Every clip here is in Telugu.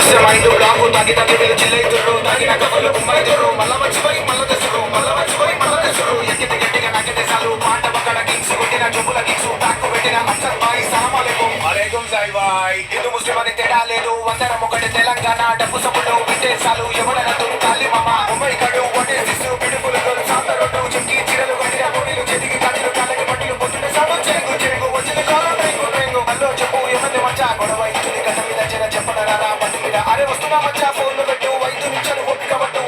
చూస్తే మైండ్ బ్లాక్ తాగి తాగి వీళ్ళు చిల్లైతుర్రు తాగిన కబుర్లు కుమ్మైతుర్రు మళ్ళా మర్చిపోయి మళ్ళా తెస్తురు మళ్ళా మర్చిపోయి మళ్ళా తెస్తురు ఎక్కితే గట్టిగా నాకే సాలు పాట పక్కన కింగ్స్ కొట్టిన జబ్బుల కింగ్స్ బ్యాక్ పెట్టిన అక్షర్ బాయ్ సలాం అలైకుం సాయి బాయ్ హిందూ ముస్లిం అని తేడా లేదు అందరం ఒకటి తెలంగాణ డబ్బు సబ్బులు వింటేసాలు ఎవడన తురుకాలి మామ ముంబై కడు ఒటే సిస్సు పిడుపులు సాంతరోడ్డు చెక్కి చీరలు కట్టిన పొడిలు చేతికి కాజులు కాళ్ళకి పట్టిలు పొట్టున సాగు చెంగు చెంగు వచ్చిన కాలం రేంగు రేంగు మల్లో చెప్పు ఎవరిని మచ్చా గొడవ ఇచ్చుని గడ్డ మీద చెర చెప్పనరా పట్టు మీద అరే వస్తున్నా మచ్చా ఫోన్లు పెట్టు వైద్యు నిచ్చలు ఓపిక పట్టు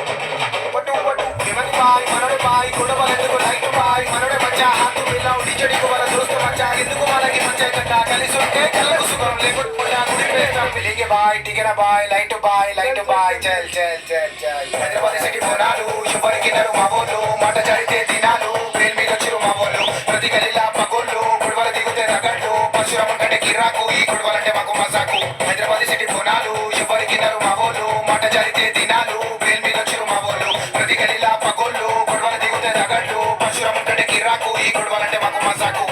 పట్టు పట్టు ఎవరి బాయ్ మనడే బాయ్ గొడవలు ఎందుకు లైట్ బాయ్ మనడే మచ్చా హాతు ఇలా డిజడికు వాళ్ళ దోస్తు మచ్చా ఎందుకు మనకి మచ్చా కట్ట కలిసి ఉంటే కళ్ళకు సుఖం లేకపోతే मिलेंगे भाई ठीक है ना भाई लाइट भाई चल चल चल चल हैदराबाद सिटी बोनालू ఎవరికి నరు మావోలు మాట జరితే దినాలు బ్రెయిన్ మీద చిరు మావోలు ప్రతి గలిలా పగోళ్ళు గుడివల దిగుతే రగడ్లు పరశురామ కంటే కిరాకు ఈ గుడివలంటే మాకు మజాకు హైదరాబాద్ సిటీ బోనాలు ఎవరికి నరు మావోలు మాట జరితే దినాలు బ్రెయిన్ మీద చిరు మావోలు ప్రతి గలిలా పగోళ్ళు గుడివల దిగుతే రగడ్లు పరశురామ కంటే కిరాకు ఈ గుడివలంటే మాకు మజాకు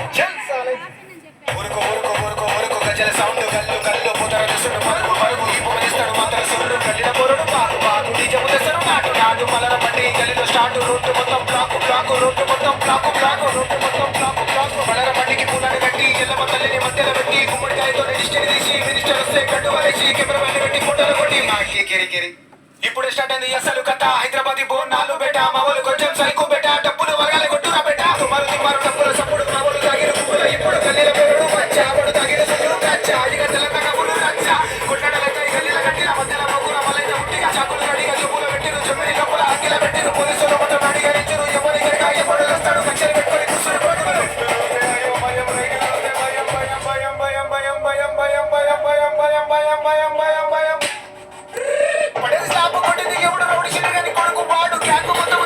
ఊరుకో ఊరుకో ఊరుకో ఊరుకో గజల సౌండ్ గల్లు గల్లు పోతారు చూసుడు పరుగు పరుగు ఈ పొగనిస్తాడు మాత్రం సూర్యుడు గల్లిన పొరుడు పాకు పాకు డీజము తెస్తారు నాటు నాటు మలర బండి గల్లిలో స్టార్ట్ రోడ్డు మొత్తం బ్లాకు బ్లాకు రోడ్డు మొత్తం బ్లాకు బ్లాకు రోడ్డు మొత్తం బ్లాకు బ్లాకు మలర బండికి పూలని కట్టి ఎల్లమ్మ తల్లిని మధ్యలో పెట్టి గుమ్మడికాయతో డిస్టరీ తీసి మినిస్టర్ వస్తే గడ్డు వరేసి కెమెరా మ్యాన్ పెట్టి ఫోటోలు కొట్టి మాకి కెరి కెరి ఇప్పుడు స్టార్ట్ అయింది అసలు కథ హైదరాబాద్ బోనాలు బెట మా వాళ్ళు కొంచెం సైకు బెట డబ్బులు వరగాల కొట్టురా బెట తుమారు తిమ్మారు డబ్బులు సప్పుడు మా వాళ్ళు తాగిన పువ్వులు ఇప్పుడు గల్లీల పేరుడు మచ్చ వాడు తాగిన సుళ్ళు కచ్చ ఇక తెలంగాణ పులు రచ్చ కొట్లాడలైతే గల్లీల కట్టిన మధ్యన మగ్గుల మలైతే ఉట్టిగా చాకులు రెడీగా చెప్పులు పెట్టిరు చెమ్మిడి లోపల అగ్గిల పెట్టిరు పోలీసులు మొత్తం అడిగా ఇచ్చారు ఎవరి గడిగా ఎప్పుడు వస్తాడు కక్షలు పెట్టుకొని కూర్చుని పడుకున్నారు పడేది స్లాబ్ కొట్టింది ఎవడు రౌడి కానీ కొడుకు వాడు క్యాకు మొత్తం